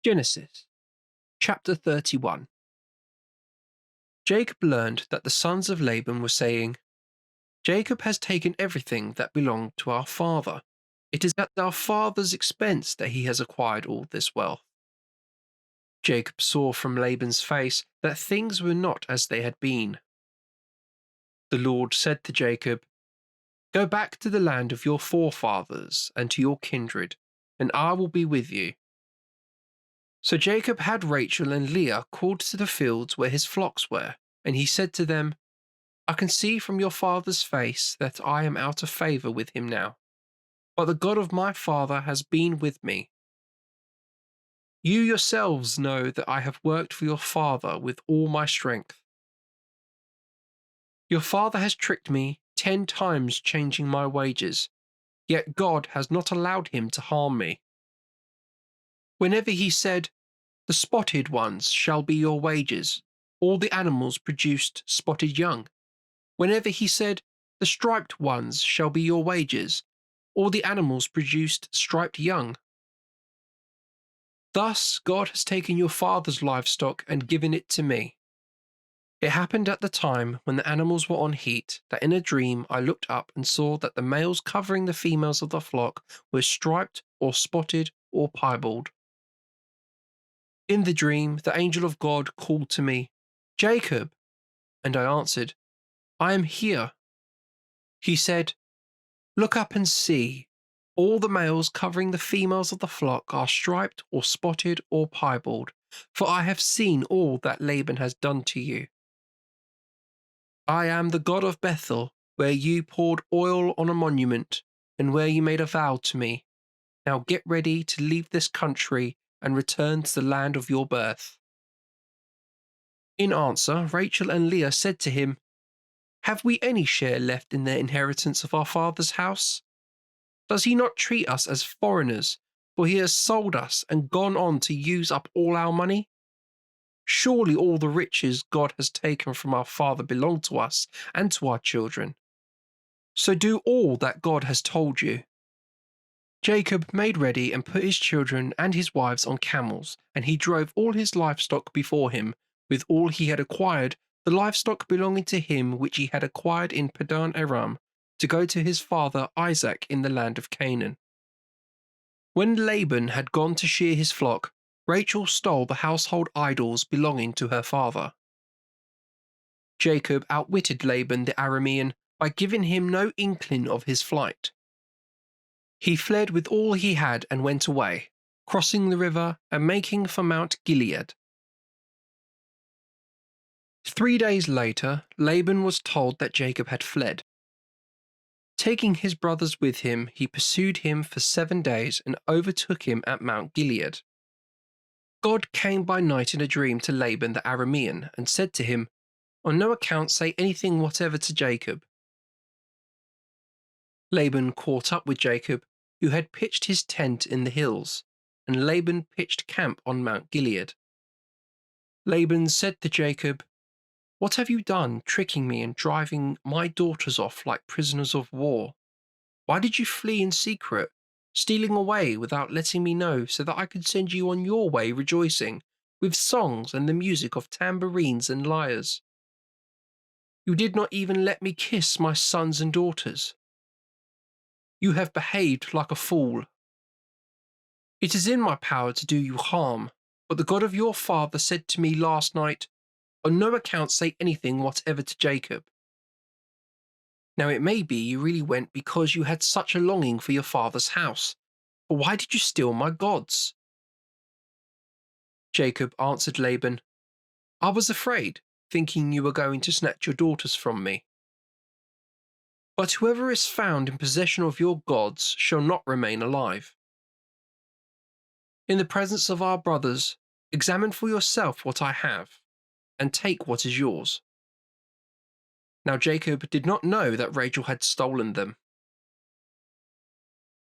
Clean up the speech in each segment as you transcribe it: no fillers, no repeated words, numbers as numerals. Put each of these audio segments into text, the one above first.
Genesis, chapter 31. Jacob learned that the sons of Laban were saying, "Jacob has taken everything that belonged to our father. It is at our father's expense that he has acquired all this wealth." Jacob saw from Laban's face that things were not as they had been. The Lord said to Jacob, "Go back to the land of your forefathers and to your kindred, and I will be with you." So Jacob had Rachel and Leah called to the fields where his flocks were, and he said to them, "I can see from your father's face that I am out of favor with him now, but the God of my father has been with me. You yourselves know that I have worked for your father with all my strength. Your father has tricked me 10 times, changing my wages, yet God has not allowed him to harm me. Whenever he said, 'The spotted ones shall be your wages,' all the animals produced spotted young. Whenever he said, 'The striped ones shall be your wages,' all the animals produced striped young. Thus God has taken your father's livestock and given it to me." It happened at the time when the animals were on heat that in a dream I looked up and saw that the males covering the females of the flock were striped or spotted or piebald. In the dream, the angel of God called to me, "Jacob," and I answered, "I am here." He said, "Look up and see. All the males covering the females of the flock are striped or spotted or piebald, for I have seen all that Laban has done to you. I am the God of Bethel, where you poured oil on a monument, and where you made a vow to me. Now get ready to leave this country and return to the land of your birth." In answer, Rachel and Leah said to him, "Have we any share left in the inheritance of our father's house? Does he not treat us as foreigners, for he has sold us and gone on to use up all our money? Surely all the riches God has taken from our father belong to us and to our children. So do all that God has told you." Jacob made ready and put his children and his wives on camels, and he drove all his livestock before him, with all he had acquired, the livestock belonging to him which he had acquired in Padan Aram, to go to his father Isaac in the land of Canaan. When Laban had gone to shear his flock, Rachel stole the household idols belonging to her father. Jacob outwitted Laban the Aramean by giving him no inkling of his flight. He fled with all he had and went away, crossing the river and making for Mount Gilead. 3 days later, Laban was told that Jacob had fled. Taking his brothers with him, he pursued him for 7 days and overtook him at Mount Gilead. God came by night in a dream to Laban the Aramean and said to him, "On no account say anything whatever to Jacob." Laban caught up with Jacob, who had pitched his tent in the hills, and Laban pitched camp on Mount Gilead. Laban said to Jacob, "What have you done, tricking me and driving my daughters off like prisoners of war? Why did you flee in secret, stealing away without letting me know, so that I could send you on your way rejoicing, with songs and the music of tambourines and lyres? You did not even let me kiss my sons and daughters. You have behaved like a fool. It is in my power to do you harm, but the God of your father said to me last night, 'On no account say anything whatever to Jacob.' Now it may be you really went because you had such a longing for your father's house, but why did you steal my gods?" Jacob answered Laban, "I was afraid, thinking you were going to snatch your daughters from me. But whoever is found in possession of your gods shall not remain alive. In the presence of our brothers, examine for yourself what I have, and take what is yours." Now Jacob did not know that Rachel had stolen them.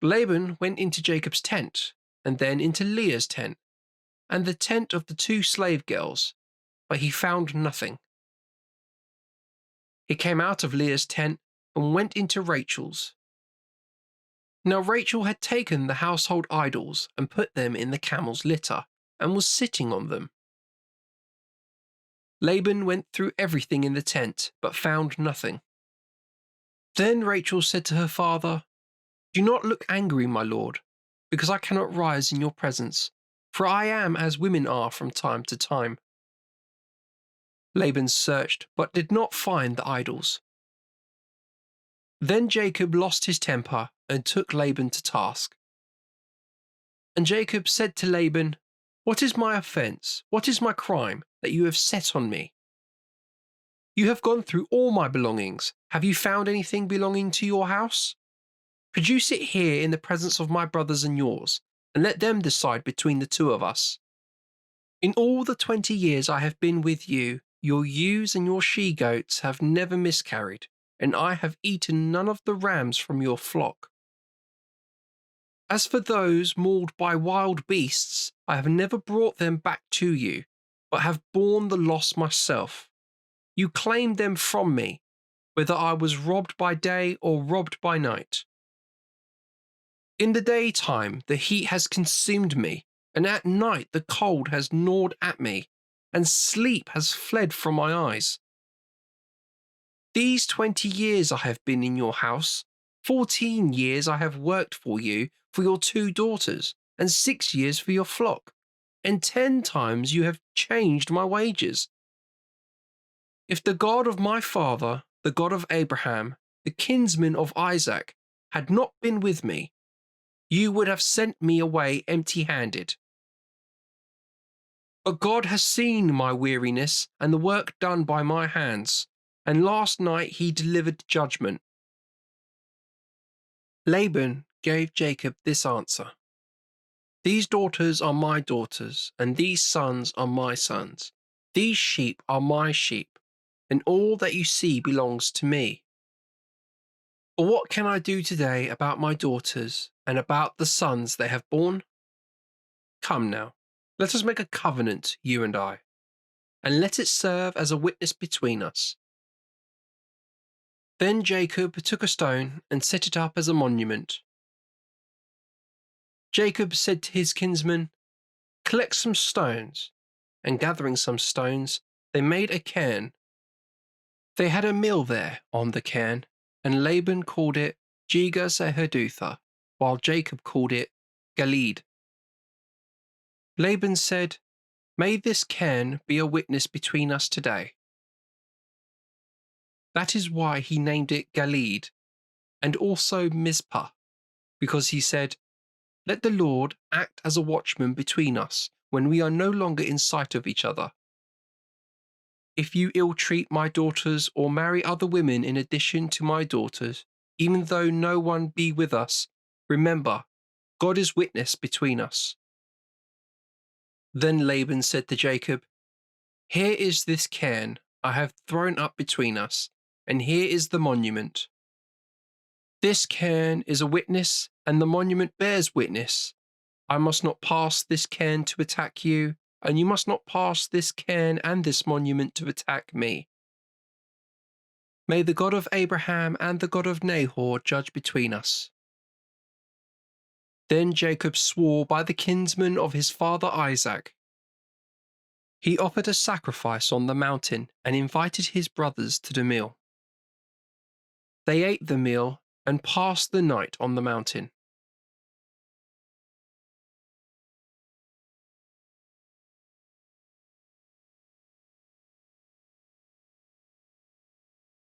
Laban went into Jacob's tent, and then into Leah's tent, and the tent of the 2 slave girls, but he found nothing. He came out of Leah's tent and went into Rachel's. Now Rachel had taken the household idols and put them in the camel's litter, and was sitting on them. Laban went through everything in the tent, but found nothing. Then Rachel said to her father, "Do not look angry, my lord, because I cannot rise in your presence, for I am as women are from time to time." Laban searched, but did not find the idols. Then Jacob lost his temper and took Laban to task. And Jacob said to Laban, "What is my offense? What is my crime that you have set on me? You have gone through all my belongings. Have you found anything belonging to your house? Produce it here in the presence of my brothers and yours, and let them decide between the two of us. In all the 20 years I have been with you, your ewes and your she-goats have never miscarried, and I have eaten none of the rams from your flock. As for those mauled by wild beasts, I have never brought them back to you, but have borne the loss myself. You claimed them from me, whether I was robbed by day or robbed by night. In the daytime the heat has consumed me, and at night the cold has gnawed at me, and sleep has fled from my eyes. These 20 years I have been in your house, 14 years I have worked for you for your 2 daughters, and 6 years for your flock, and 10 times you have changed my wages. If the God of my father, the God of Abraham, the kinsman of Isaac, had not been with me, you would have sent me away empty-handed. But God has seen my weariness and the work done by my hands, and last night he delivered judgment." Laban gave Jacob this answer: "These daughters are my daughters, and these sons are my sons. These sheep are my sheep, and all that you see belongs to me. But what can I do today about my daughters and about the sons they have borne? Come now, let us make a covenant, you and I, and let it serve as a witness between us." Then Jacob took a stone and set it up as a monument. Jacob said to his kinsman, "Collect some stones," and gathering some stones, they made a cairn. They had a meal there on the cairn, and Laban called it Jegar-sahadutha, while Jacob called it Galeed. Laban said, "May this cairn be a witness between us today." That is why he named it Galeed, and also Mizpah, because he said, "Let the Lord act as a watchman between us when we are no longer in sight of each other. If you ill-treat my daughters or marry other women in addition to my daughters, even though no one be with us, remember, God is witness between us." Then Laban said to Jacob, "Here is this cairn I have thrown up between us, and here is the monument. This cairn is a witness, and the monument bears witness. I must not pass this cairn to attack you, and you must not pass this cairn and this monument to attack me. May the God of Abraham and the God of Nahor judge between us." Then Jacob swore by the kinsman of his father Isaac. He offered a sacrifice on the mountain and invited his brothers to the meal. They ate the meal and passed the night on the mountain.